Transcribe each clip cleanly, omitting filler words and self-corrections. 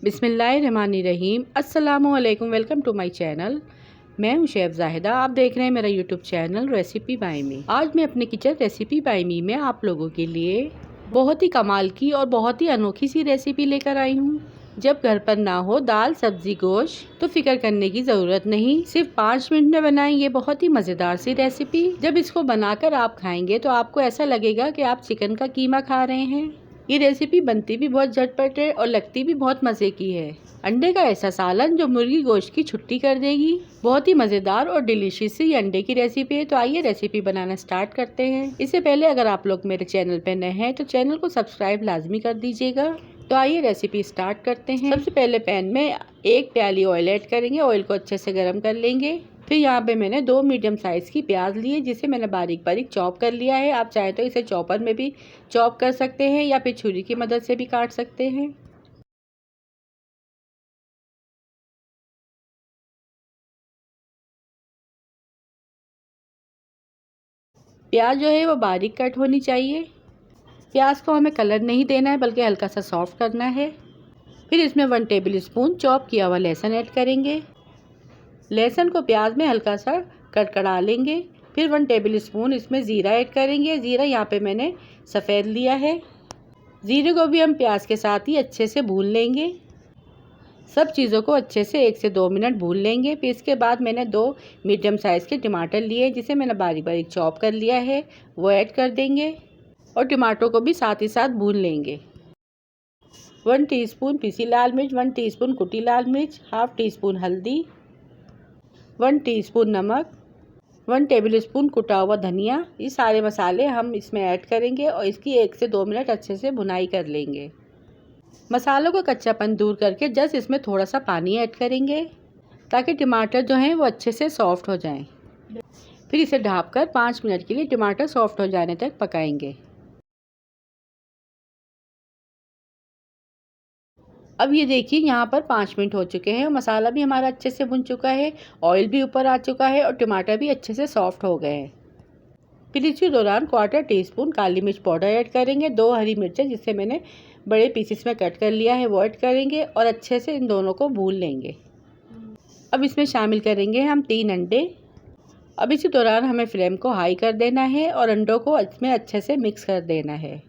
बिस्मिल्लाहिर्रहमानिर्रहीम। अस्सलामुअलैकुम। Welcome to my channel. मैं हूं शेफ जाहिदा। आप देख रहे हैं मेरा YouTube channel recipe by me. आज मैं अपने किचन रेसिपी बाय मी में आप लोगों के लिए बहुत ही कमाल की और बहुत ही अनोखी सी रेसिपी लेकर आई हूँ। जब घर पर ना हो दाल सब्जी गोश्त तो फिक्र करने की ज़रूरत नहीं, सिर्फ 5 मिनट में बनाएं ये बहुत ही मज़ेदार सी रेसिपी। जब इसको बनाकर आप खाएंगे तो आपको ऐसा लगेगा कि आप चिकन का कीमा खा रहे हैं। ये रेसिपी बनती भी बहुत झटपट है और लगती भी बहुत मज़े की है। अंडे का ऐसा सालन जो मुर्गी गोश्त की छुट्टी कर देगी। बहुत ही मज़ेदार और डिलीशियस सी अंडे की रेसिपी है। तो आइए रेसिपी बनाना स्टार्ट करते हैं। इससे पहले अगर आप लोग मेरे चैनल पे नए हैं तो चैनल को सब्सक्राइब लाजमी कर दीजिएगा। तो आइए रेसिपी स्टार्ट करते हैं। सबसे पहले पैन में 1 प्याली ऑयल ऐड करेंगे। ऑयल को अच्छे से गर्म कर लेंगे। फिर यहाँ पे मैंने 2 मीडियम साइज़ की प्याज ली है, जिसे मैंने बारीक बारीक चॉप कर लिया है। आप चाहे तो इसे चॉपर में भी चॉप कर सकते हैं या फिर छुरी की मदद से भी काट सकते हैं। प्याज जो है वो बारीक कट होनी चाहिए। प्याज को हमें कलर नहीं देना है बल्कि हल्का सा सॉफ्ट करना है। फिर इसमें 1 टेबल स्पून चॉप किया हुआ लहसुन ऐड करेंगे। लहसुन को प्याज में हल्का सा कड़कड़ा लेंगे। फिर 1 टेबल स्पून इसमें ज़ीरा ऐड करेंगे। ज़ीरा यहाँ पे मैंने सफ़ेद लिया है। ज़ीरे को भी हम प्याज के साथ ही अच्छे से भून लेंगे। सब चीज़ों को अच्छे से 1 से 2 मिनट भून लेंगे। फिर इसके बाद मैंने 2 मीडियम साइज़ के टमाटर लिए, जिसे मैंने बारीक बारीक चॉप कर लिया है, वो ऐड कर देंगे और टमाटरों को भी साथ ही साथ भून लेंगे। 1 टीस्पून पिसी लाल मिर्च, 1 टीस्पून कुटी लाल मिर्च, हाफ टी स्पून हल्दी, 1 टीस्पून नमक, 1 टेबल स्पून कुटा हुआ धनिया। ये सारे मसाले हम इसमें ऐड करेंगे और इसकी 1 से 2 मिनट अच्छे से भुनाई कर लेंगे। मसालों को कच्चापन दूर करके जस्ट इसमें थोड़ा सा पानी ऐड करेंगे ताकि टमाटर जो हैं वो अच्छे से सॉफ्ट हो जाएं। फिर इसे ढककर 5 मिनट के लिए टमाटर सॉफ्ट हो जाने तक पकाएंगे। अब ये देखिए यहाँ पर 5 मिनट हो चुके हैं और मसाला भी हमारा अच्छे से भुन चुका है, ऑयल भी ऊपर आ चुका है और टमाटर भी अच्छे से सॉफ्ट हो गए हैं। फिर इसी दौरान 1/4 टीस्पून काली मिर्च पाउडर ऐड करेंगे। 2 हरी मिर्चें जिसे मैंने बड़े पीसेस में कट कर लिया है वो ऐड करेंगे और अच्छे से इन दोनों को भून लेंगे। अब इसमें शामिल करेंगे हम 3 अंडे। अब इसी दौरान हमें फ्लेम को हाई कर देना है और अंडों को इसमें अच्छे से मिक्स कर देना है।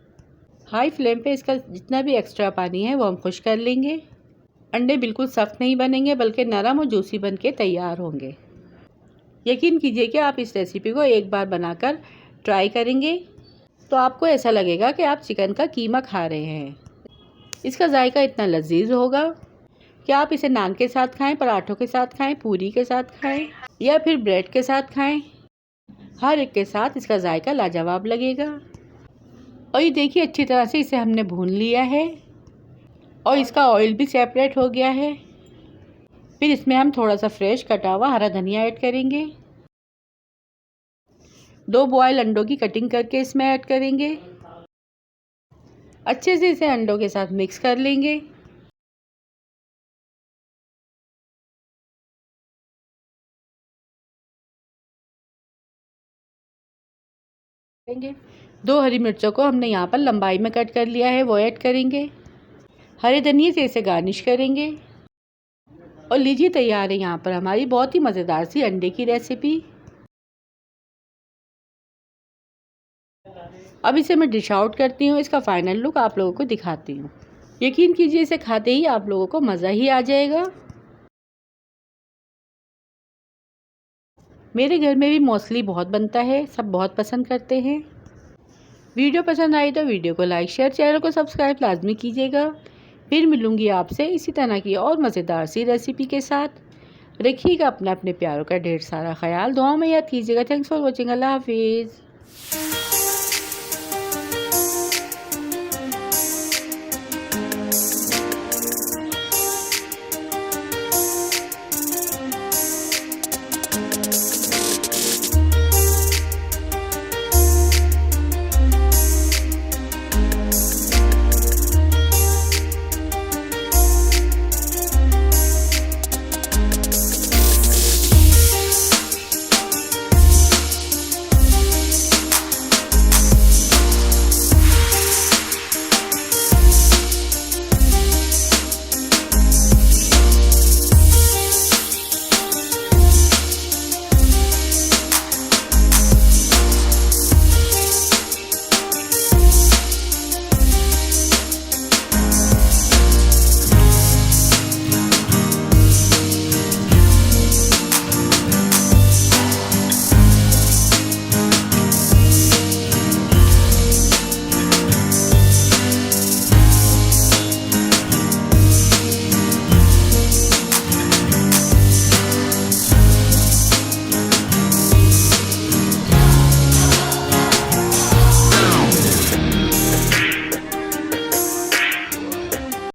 हाई फ्लेम पे इसका जितना भी एक्स्ट्रा पानी है वो हम खुश कर लेंगे। अंडे बिल्कुल सख्त नहीं बनेंगे बल्कि नरम और जूसी बन के तैयार होंगे। यकीन कीजिए कि आप इस रेसिपी को एक बार बनाकर ट्राई करेंगे तो आपको ऐसा लगेगा कि आप चिकन का कीमा खा रहे हैं। इसका जायका इतना लजीज होगा कि आप इसे नान के साथ खाएं, पराठों के साथ खाएं, पूरी के साथ खाएं या फिर ब्रेड के साथ खाएं। हर एक के साथ इसका जायका लाजवाब लगेगा। और ये देखिए अच्छी तरह से इसे हमने भून लिया है और इसका ऑयल भी सेपरेट हो गया है। फिर इसमें हम थोड़ा सा फ्रेश कटा हुआ हरा धनिया ऐड करेंगे। 2 बॉयल अंडों की कटिंग करके इसमें ऐड करेंगे। अच्छे से इसे अंडों के साथ मिक्स कर लेंगे। करेंगे 2 हरी मिर्चों को हमने यहाँ पर लंबाई में कट कर लिया है, वो ऐड करेंगे। हरे धनिए से इसे गार्निश करेंगे और लीजिए तैयार है यहाँ पर हमारी बहुत ही मज़ेदार सी अंडे की रेसिपी। अब इसे मैं डिश आउट करती हूँ। इसका फाइनल लुक आप लोगों को दिखाती हूँ। यकीन कीजिए इसे खाते ही आप लोगों को मज़ा ही आ जाएगा। मेरे घर में भी मोस्टली बहुत बनता है, सब बहुत पसंद करते हैं। वीडियो पसंद आई तो वीडियो को लाइक शेयर, चैनल को सब्सक्राइब लाजमी कीजिएगा। फिर मिलूंगी आपसे इसी तरह की और मज़ेदार सी रेसिपी के साथ। रखिएगा अपने प्यारों का ढेर सारा ख्याल, दुआओं में याद कीजिएगा। Thanks for watching. अल्लाह हाफिज़।